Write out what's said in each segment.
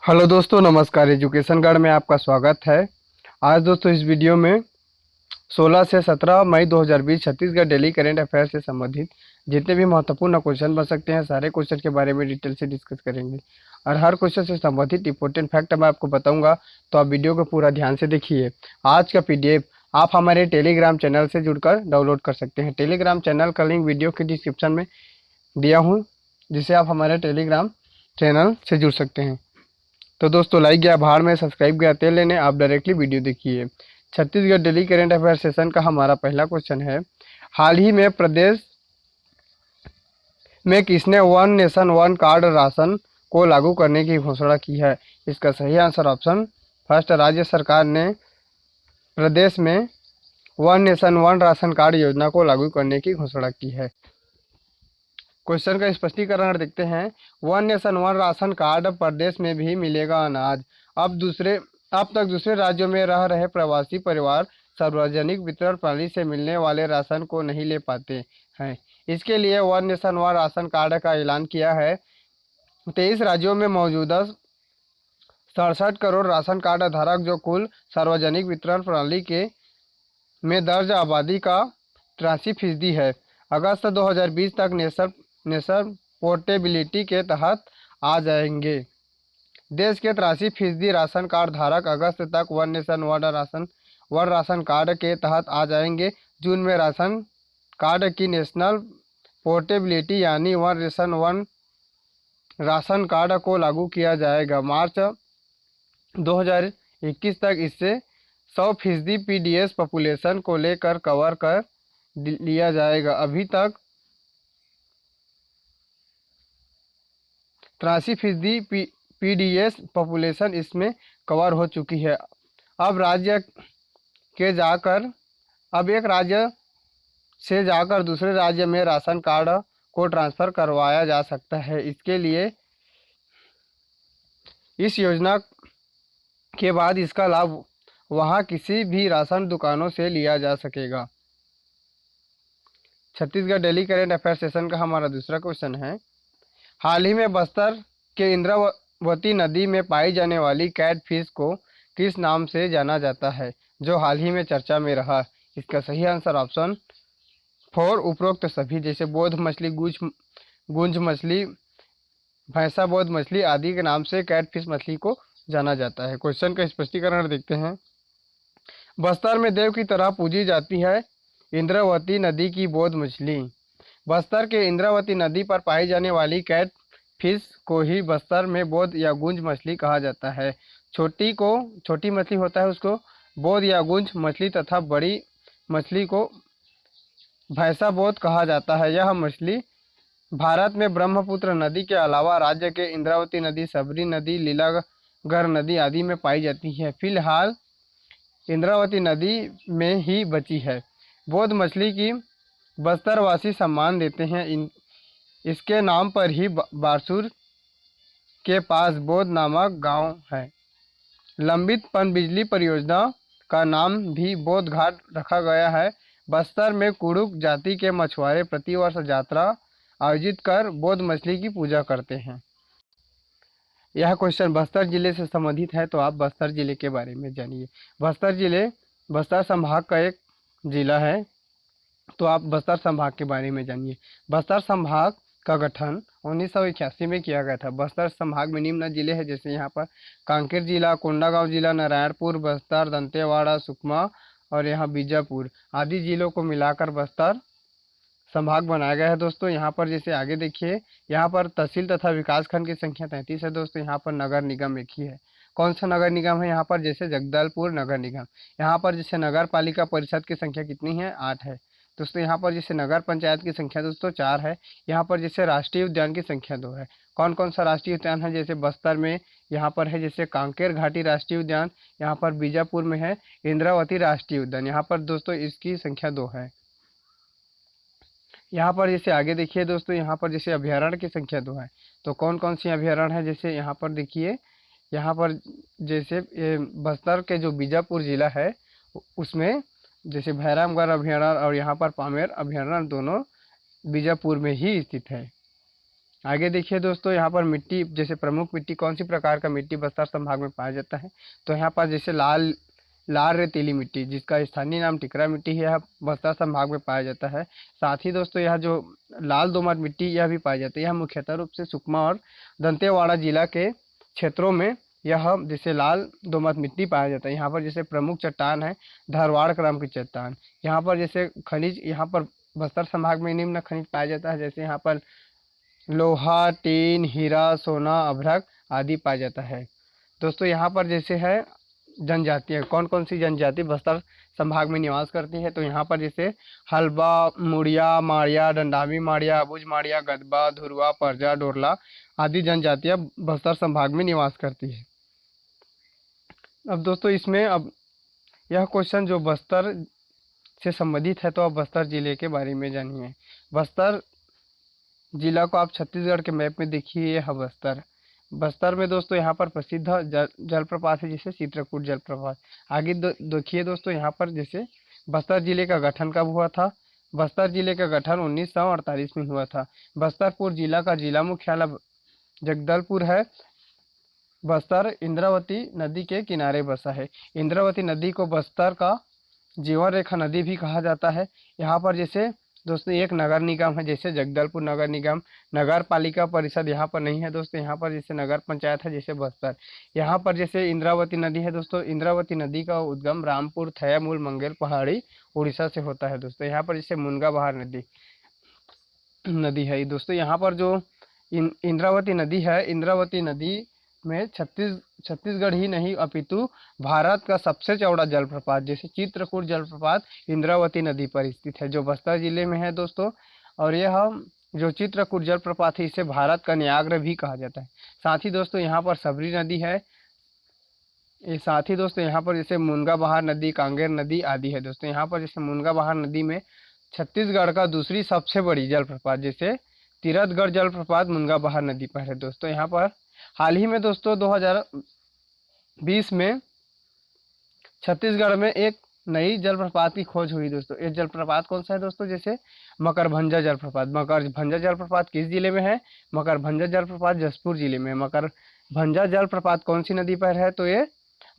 Hello दोस्तों, नमस्कार। Education guard में आपका स्वागत है। आज दोस्तों इस वीडियो में 16 से 17 मई 2020 छत्तीसगढ़ डेली करेंट अफेयर से संबंधित जितने भी महत्वपूर्ण क्वेश्चन बन सकते हैं सारे क्वेश्चन के बारे में डिटेल से डिस्कस करेंगे और हर क्वेश्चन से संबंधित इंपॉर्टेंट फैक्ट मैं आपको बताऊंगा, तो आप वीडियो को पूरा ध्यान से देखिए। आज का पीडीएफ आप हमारे टेलीग्राम चैनल से जुड़कर डाउनलोड कर सकते हैं। टेलीग्राम चैनल का लिंक वीडियो के डिस्क्रिप्शन में दिया हूँ, जिससे आप हमारे टेलीग्राम चैनल से जुड़ सकते हैं। तो दोस्तों, लाइक गया भाड़ में, सब्सक्राइब गया तेल लेने, आप डायरेक्टली वीडियो देखिए। Chhattisgarh daily current affair session का हमारा पहला क्वेश्चन है, हाल ही में प्रदेश में किसने one nation one card ration को लागू करने की घोषणा की है? इसका सही आंसर ऑप्शन फर्स्ट, राज्य सरकार ने प्रदेश में one nation one ration card योजना को लागू करने की घोषणा की है। क्वेश्चन का स्पष्टीकरण देखते हैं। One nation one ration card प्रदेश में भी मिलेगा अनाज। अब तक दूसरे राज्यों में रह रहे प्रवासी परिवार सार्वजनिक वितरण प्रणाली से मिलने वाले राशन को नहीं ले पाते हैं। इसके लिए one nation one ration card का ऐलान किया है। 23 राज्यों में मौजूदा 67 करोड़ राशन कार्ड धारक, जो कुल सार्वजनिक वितरण प्रणाली के में दर्ज आबादी का 83% है, अगस्त 2020 तक नेशनल पोर्टेबिलिटी के तहत आ जाएंगे। देश के 83% राशन कार्ड धारक अगस्त तक one nation one ration card के तहत आ जाएंगे। जून में राशन कार्ड की नेशनल पोर्टेबिलिटी यानी one nation one ration card को लागू किया जाएगा। मार्च 2021 तक इससे 100% पीडीएस पॉपुलेशन को लेकर कवर कर लिया जाएगा। अभी तक 83% पीडीएस पॉपुलेशन इसमें कवर हो चुकी है। अब एक राज्य से जाकर दूसरे राज्य में राशन कार्ड को ट्रांसफ़र करवाया जा सकता है। इसके लिए इस योजना के बाद इसका लाभ वहां किसी भी राशन दुकानों से लिया जा सकेगा। Chhattisgarh daily current affair session का हमारा दूसरा क्वेश्चन है, हाल ही में बस्तर के इंद्रावती नदी में पाई जाने वाली कैट फिश को किस नाम से जाना जाता है, जो हाल ही में चर्चा में रहा? इसका सही आंसर ऑप्शन फोर, उपरोक्त सभी, जैसे बोध मछली, गुंज मछली, भैंसा बोध मछली आदि के नाम से कैट फिश मछली को जाना जाता है। क्वेश्चन का स्पष्टीकरण देखते हैं। बस्तर में देव की तरह पूजी जाती है इंद्रावती नदी की बोध मछली। बस्तर के इंद्रावती नदी पर पाई जाने वाली कैट फिश को ही बस्तर में बोध या गुंज मछली कहा जाता है। छोटी मछली होता है उसको बोध या गुंज मछली तथा बड़ी मछली को भैंसा बोध कहा जाता है। यह मछली भारत में ब्रह्मपुत्र नदी के अलावा राज्य के इंद्रावती नदी, सबरी नदी, लीलागर नदी आदि में पाई जाती है। फिलहाल इंद्रावती नदी में ही बची है। बोध मछली की बस्तरवासी सम्मान देते हैं। इसके नाम पर ही बारसूर के पास बोध नामक गांव है। लंबित पनबिजली परियोजना का नाम भी बोध घाट रखा गया है। बस्तर में कुड़ुक जाति के मछुआरे प्रतिवर्ष यात्रा आयोजित कर बोध मछली की पूजा करते हैं। यह क्वेश्चन बस्तर जिले से संबंधित है, तो आप बस्तर जिले के बारे में जानिए। बस्तर संभाग का एक जिला है, तो आप बस्तर संभाग के बारे में जानिए। बस्तर संभाग का गठन 1981 में किया गया था। बस्तर संभाग में निम्न जिले हैं, जैसे यहाँ पर कांकेर जिला, कोंडागांव जिला, नारायणपुर, बस्तर, दंतेवाड़ा, सुकमा और यहाँ बीजापुर आदि जिलों को मिलाकर बस्तर संभाग बनाया गया है। दोस्तों यहाँ पर जैसे आगे देखिए, यहाँ पर तहसील तथा विकास खंड की संख्या 33 है। दोस्तों यहाँ पर नगर निगम एक ही है। कौन सा नगर निगम है यहाँ पर? जैसे जगदलपुर नगर निगम। यहाँ पर जैसे नगर पालिका परिषद की संख्या कितनी है? 8 है। दोस्तों यहाँ पर जैसे नगर पंचायत की संख्या दोस्तों 4 है। यहाँ पर जैसे राष्ट्रीय उद्यान की संख्या 2 है। कौन कौन सा राष्ट्रीय उद्यान है? जैसे बस्तर में यहाँ पर है जैसे कांकेर घाटी राष्ट्रीय उद्यान, यहाँ पर बीजापुर में है इंद्रावती राष्ट्रीय उद्यान। यहाँ पर दोस्तों इसकी संख्या 2 है। यहाँ पर जैसे आगे देखिए दोस्तों, यहाँ पर जैसे अभ्यारण्य की संख्या 2 है। तो कौन कौन सी अभ्यारण्य है? जैसे यहाँ पर देखिए, यहाँ पर जैसे बस्तर के जो बीजापुर जिला है उसमें जैसे भैरमगढ़ अभ्यारण्य और यहाँ पर पामेर अभ्यारण्य दोनों बीजापुर में ही स्थित है। आगे देखिए दोस्तों, यहाँ पर मिट्टी, जैसे प्रमुख मिट्टी कौन सी प्रकार का मिट्टी बस्तर संभाग में पाया जाता है, तो यहाँ पर जैसे लाल लाल रेतीली मिट्टी, जिसका स्थानीय नाम टिकरा मिट्टी है, यह बस्तर संभाग में पाया जाता है। साथ ही दोस्तों यह जो लाल दोमट मिट्टी यह भी पाई जाती है, यह मुख्यतः रूप से सुकमा और दंतेवाड़ा जिला के क्षेत्रों में यह जैसे लाल दोमट मिट्टी पाया जाता है। यहाँ पर जैसे प्रमुख चट्टान है धारवाड़ क्रम की चट्टान। यहाँ पर जैसे खनिज, यहाँ पर बस्तर संभाग में निम्न खनिज पाया जाता है, जैसे यहाँ पर लोहा, टीन, हीरा, सोना, अभ्रक आदि पाया जाता है। दोस्तों यहाँ पर जैसे है जनजातियाँ, कौन कौन सी जनजाति बस्तर संभाग में निवास करती है, तो यहाँ पर जैसे हल्बा, मुड़िया, माड़िया, डंडामी माड़िया, अबुझ माड़िया, गदबा, धुरवा, परजा, डोरला आदि जनजातियाँ बस्तर संभाग में निवास करती है। अब दोस्तों इसमें अब यह क्वेश्चन जो बस्तर से संबंधित है, तो आप बस्तर जिले के बारे में जानिए। बस्तर जिला को आप छत्तीसगढ़ के मैप में देखिए, यह बस्तर। बस्तर में दोस्तों यहाँ पर प्रसिद्ध जलप्रपात है, जैसे चित्रकूट जलप्रपात। आगे देखिए दोस्तों, यहाँ पर जैसे बस्तर जिले का गठन कब हुआ था। बस्तर जिले का गठन 1948 में हुआ था। बस्तरपुर जिला का जिला मुख्यालय जगदलपुर है। बस्तर इंद्रावती नदी के किनारे बसा है। इंद्रावती नदी को बस्तर का जीवन रेखा नदी भी कहा जाता है। यहाँ पर जैसे दोस्तों एक नगर निगम है, जैसे जगदलपुर नगर निगम। नगर पालिका परिषद यहाँ पर नहीं है दोस्तों, यहाँ पर जैसे नगर पंचायत है, जैसे बस्तर। यहाँ पर जैसे इंद्रावती नदी है दोस्तों, इंद्रावती नदी का उद्गम रामपुर, थयामूल, मंगेल पहाड़ी, उड़ीसा से होता है दोस्तों। यहाँ पर जैसे मुनगा बहार नदी है दोस्तों। यहाँ पर जो इंद्रावती नदी है, इंद्रावती नदी में छत्तीसगढ़ ही नहीं अपितु भारत का सबसे चौड़ा जलप्रपात, जैसे चित्रकूट जलप्रपात इंद्रावती नदी पर स्थित है, जो बस्तर जिले में है दोस्तों। और यह जो चित्रकूट जलप्रपात है, इसे भारत का न्यायाग्र भी कहा जाता है। साथ ही दोस्तों यहाँ पर सबरी नदी है। साथ ही दोस्तों यहाँ पर जैसे मुनगा बहार नदी, कांगेर नदी आदि है दोस्तों। यहाँ पर जैसे मुनगा बहार नदी में छत्तीसगढ़ का दूसरी सबसे बड़ी जलप्रपात, जैसे तीरथगढ़ जलप्रपात मुनगा बहार नदी पर है दोस्तों। यहाँ पर हाल ही में दोस्तों 2020 में छत्तीसगढ़ में एक नई जलप्रपात की खोज हुई दोस्तों। ये जलप्रपात कौन सा है दोस्तों, जैसे मकरभंजा जलप्रपात। मकरभंजा जलप्रपात किस जिले में है, मकरभंजा जलप्रपात जसपुर जिले में। मकरभंजा जलप्रपात कौन सी नदी पर है, तो ये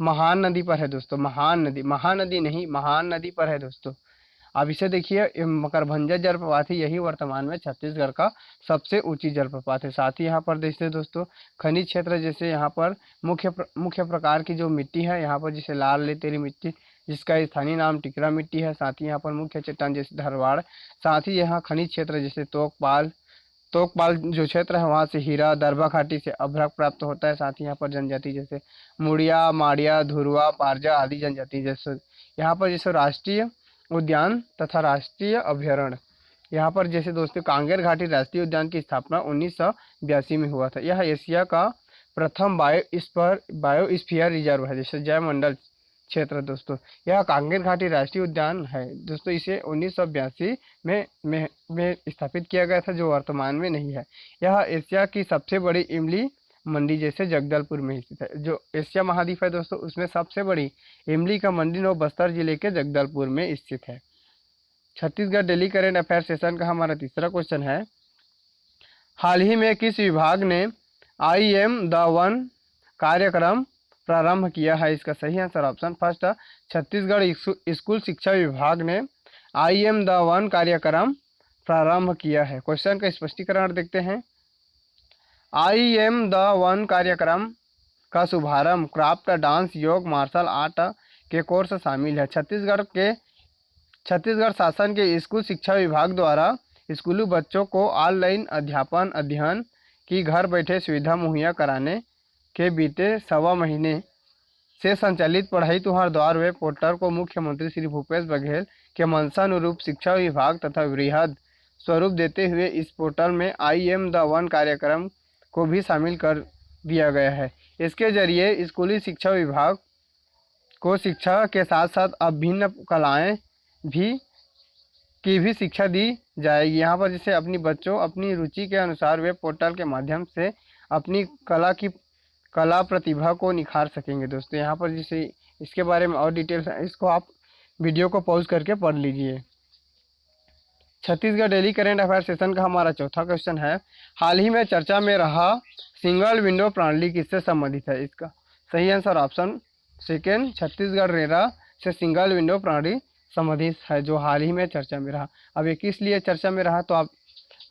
महान नदी पर है दोस्तों। महानदी नहीं, महान नदी पर है दोस्तों। अब इसे देखिए, मकरभंजा जलप्रपात है, यही वर्तमान में छत्तीसगढ़ का सबसे ऊंची जलप्रपात है। साथ ही यहाँ पर देखते दोस्तों खनिज क्षेत्र, जैसे यहाँ पर मुख्य प्रकार की जो मिट्टी है, यहाँ पर जैसे लाल रेतीली मिट्टी, जिसका स्थानीय नाम टिकरा मिट्टी है। साथ ही यहाँ पर मुख्य चट्टान जैसे धारवाड़। साथ ही यहाँ खनिज क्षेत्र जैसे तोकपाल जो क्षेत्र है, वहाँ से हीरा, दरबा घाटी से अभ्रक प्राप्त होता है। साथ ही यहाँ पर जनजाति जैसे मुड़िया, माड़िया, धुरवा, पारजा आदि जनजाति, जैसे यहाँ पर जैसे राष्ट्रीय उद्यान तथा राष्ट्रीय अभयारण्य। यहाँ पर जैसे दोस्तों कांगेर घाटी राष्ट्रीय उद्यान की स्थापना 1982 में हुआ था। यह एशिया का प्रथम बायोस्फीयर रिजर्व है, जैसे जयमंडल क्षेत्र दोस्तों। यह कांगेर घाटी राष्ट्रीय उद्यान है दोस्तों। इसे 1982 में स्थापित किया गया था, जो वर्तमान में नहीं है। यह एशिया की सबसे बड़ी इमली मंडी, जैसे जगदलपुर में स्थित है। जो एशिया महाद्वीप है दोस्तों, उसमें सबसे बड़ी इमली का मंडी वो बस्तर जिले के जगदलपुर में स्थित है। Chhattisgarh daily current affair session का हमारा तीसरा क्वेश्चन है, हाल ही में किस विभाग ने आई एम द वन कार्यक्रम प्रारंभ किया है। इसका सही आंसर ऑप्शन फर्स्ट है, छत्तीसगढ़ स्कूल शिक्षा विभाग ने आई एम द वन कार्यक्रम प्रारंभ किया है। क्वेश्चन का स्पष्टीकरण देखते हैं। आई एम द वन कार्यक्रम का शुभारंभ क्राफ्ट, डांस, योग, मार्शल आर्ट के कोर्स शामिल है। छत्तीसगढ़ शासन के स्कूल शिक्षा विभाग द्वारा स्कूली बच्चों को ऑनलाइन अध्ययन की घर बैठे सुविधा मुहैया कराने के बीते 1.25 महीने से संचालित पढ़ाई तुहार द्वार वेब पोर्टल को मुख्यमंत्री श्री भूपेश बघेल के मंशानुरूप शिक्षा विभाग तथा वृहद स्वरूप देते हुए इस पोर्टल में आई एम द वन कार्यक्रम को भी शामिल कर दिया गया है। इसके जरिए स्कूली शिक्षा विभाग को शिक्षा के साथ साथ अब भिन्न कलाएँ की भी शिक्षा दी जाएगी। यहाँ पर जैसे अपनी बच्चों अपनी रुचि के अनुसार वेब पोर्टल के माध्यम से अपनी कला प्रतिभा को निखार सकेंगे दोस्तों। यहाँ पर जैसे इसके बारे में और डिटेल्स है, इसको आप वीडियो को पॉज करके पढ़ लीजिए। Chhattisgarh daily current affair session का हमारा चौथा क्वेश्चन है, हाल ही में चर्चा में रहा सिंगल विंडो प्रणाली किससे संबंधित है? इसका सही answer option second, Chhattisgarh RERA से सिंगल विंडो प्रणाली संबंधित है, जो हाल ही में चर्चा में रहा। अब ये किस लिए चर्चा में रहा, तो आप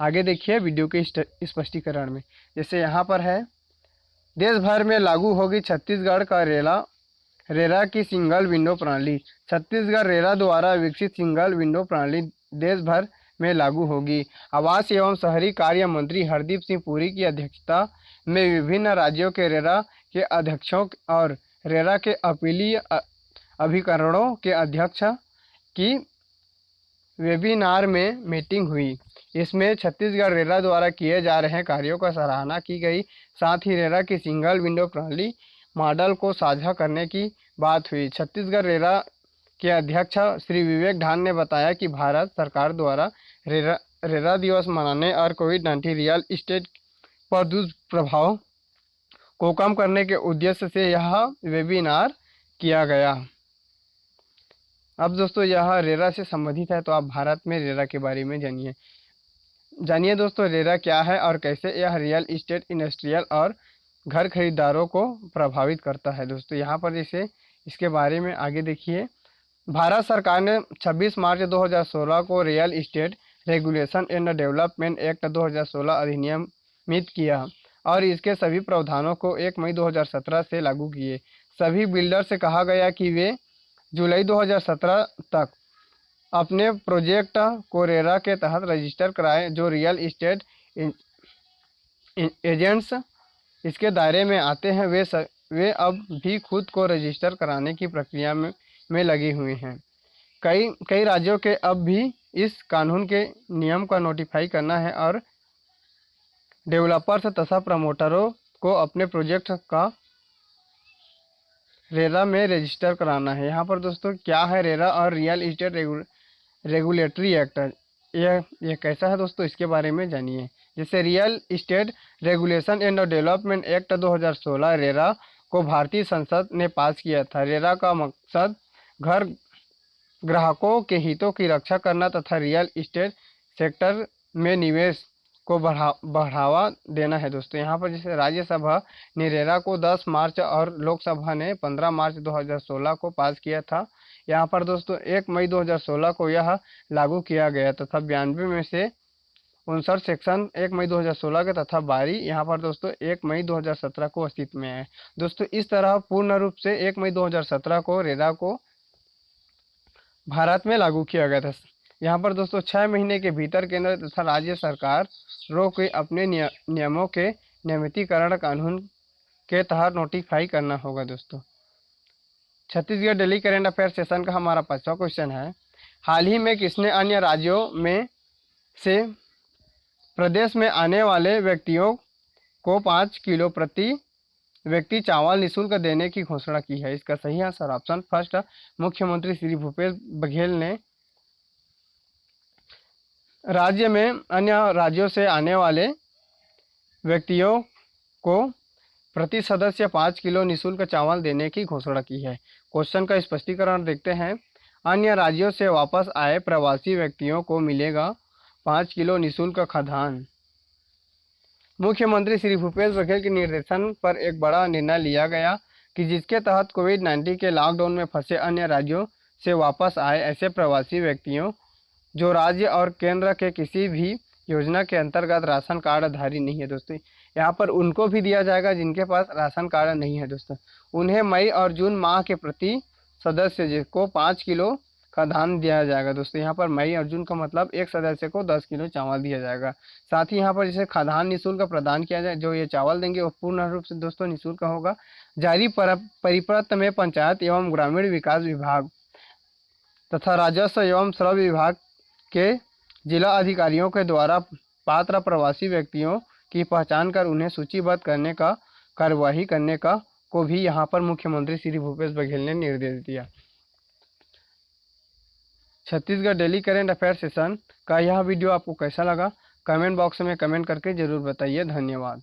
आगे देखिए वीडियो के स्पष्टीकरण में। जैसे यहाँ पर है, देश भर में लागू होगी छत्तीसगढ़ का रेरा की सिंगल विंडो प्रणाली। छत्तीसगढ़ रेरा द्वारा विकसित सिंगल विंडो प्रणाली देश भर में लागू होगी। आवास एवं शहरी कार्य मंत्री हरदीप सिंह पुरी की अध्यक्षता में विभिन्न राज्यों के रेरा के अध्यक्षों और रेरा के अपीलीय अभिकरणों के अध्यक्ष की वेबिनार में मीटिंग हुई। इसमें छत्तीसगढ़ रेरा द्वारा किए जा रहे कार्यों का सराहना की गई। साथ ही रेरा की सिंगल विंडो प्रणाली मॉडल को साझा करने की बात हुई। छत्तीसगढ़ रेरा के अध्यक्ष श्री विवेक ढान ने बताया कि भारत सरकार द्वारा रेरा दिवस मनाने और कोविड-19 रियल इस्टेट पर दुष्प्रभाव को कम करने के उद्देश्य से यह वेबिनार किया गया। अब दोस्तों यह रेरा से संबंधित है, तो आप भारत में रेरा के बारे में जानिए दोस्तों रेरा क्या है और कैसे यह रियल इस्टेट, इंडस्ट्रियल और घर खरीदारों को प्रभावित करता है। दोस्तों यहाँ पर जैसे इसके बारे में आगे देखिए, भारत सरकार ने 26 मार्च 2016 को real estate regulation and development act 2016 अधिनियमित किया और इसके सभी प्रावधानों को 1 मई 2017 से लागू किए। सभी बिल्डर से कहा गया कि वे जुलाई 2017 तक अपने प्रोजेक्ट को रेरा के तहत रजिस्टर कराएं। जो रियल इस्टेट एजेंट्स इसके दायरे में आते हैं वे अब भी खुद को रजिस्टर कराने की प्रक्रिया में लगी हुई हैं। कई राज्यों के अब भी इस कानून के नियम का नोटिफाई करना है और डेवलपर्स तथा प्रमोटरों को अपने प्रोजेक्ट का रेरा में रजिस्टर कराना है। यहाँ पर दोस्तों क्या है रेरा और रियल इस्टेट रेगुलेटरी एक्ट, यह कैसा है दोस्तों, इसके बारे में जानिए। जैसे real estate regulation and development act 2016 RERA को भारतीय संसद ने पास किया था। रेरा का मकसद घर ग्राहकों के हितों की रक्षा करना तथा रियल इस्टेट सेक्टर में निवेश को बढ़ावा देना है। दोस्तों यहाँ पर जैसे राज्यसभा ने रेरा को 10 मार्च और लोकसभा ने 15 मार्च 2016 को पास किया था। यहाँ पर दोस्तों 1 मई 2016 को यह लागू किया गया तथा 92 में से 59 सेक्शन 1 मई 2016 के तथा 12 यहाँ पर दोस्तों 1 मई 2017 को अस्तित्व में है। दोस्तों इस तरह पूर्ण रूप से 1 मई 2017 को रेरा को भारत में लागू किया गया था। यहाँ पर दोस्तों 6 महीने के भीतर केंद्र तथा राज्य सरकारों को अपने नियमों के नियमितीकरण कानून के तहत नोटिफाई करना होगा। दोस्तों Chhattisgarh daily current affair session का हमारा 5वां क्वेश्चन है, हाल ही में किसने अन्य राज्यों में से प्रदेश में आने वाले व्यक्तियों को 5 किलो प्रति व्यक्ति चावल निःशुल्क देने की घोषणा की है? इसका सही आंसर ऑप्शन फर्स्ट, मुख्यमंत्री श्री भूपेश बघेल ने राज्य में अन्य राज्यों से आने वाले व्यक्तियों को प्रति सदस्य 5 किलो निःशुल्क चावल देने की घोषणा की है। क्वेश्चन का स्पष्टीकरण देखते हैं। अन्य राज्यों से वापस आए प्रवासी व्यक्तियों को मिलेगा 5 किलो निःशुल्क खाद्यान्न। मुख्यमंत्री श्री भूपेश बघेल के निर्देशन पर एक बड़ा निर्णय लिया गया कि जिसके तहत कोविड-19 के लॉकडाउन में फंसे अन्य राज्यों से वापस आए ऐसे प्रवासी व्यक्तियों जो राज्य और केंद्र के किसी भी योजना के अंतर्गत राशन कार्डधारी नहीं है। दोस्तों यहाँ पर उनको भी दिया जाएगा जिनके पास राशन कार्ड नहीं है। दोस्तों उन्हें मई और जून माह के प्रति सदस्य जिसको 5 किलो खाद्यान्न दिया जाएगा। दोस्तों यहाँ पर मई और जून का मतलब एक सदस्य को 10 किलो चावल दिया जाएगा। साथ ही यहाँ पर जैसे खाद्यान्न निःशुल्क प्रदान किया जाए, जो ये चावल देंगे वो पूर्ण रूप से दोस्तों निःशुल्क होगा। जारी परिपत्र में पंचायत एवं ग्रामीण विकास विभाग तथा राजस्व एवं श्रम विभाग के जिला अधिकारियों के द्वारा पात्र प्रवासी व्यक्तियों की पहचान कर उन्हें सूचीबद्ध करने का कार्यवाही करने का को भी यहाँ पर मुख्यमंत्री श्री भूपेश बघेल ने निर्देश दिया। Chhattisgarh daily current affair session का यह वीडियो आपको कैसा लगा, कमेंट बॉक्स में कमेंट करके ज़रूर बताइए। धन्यवाद।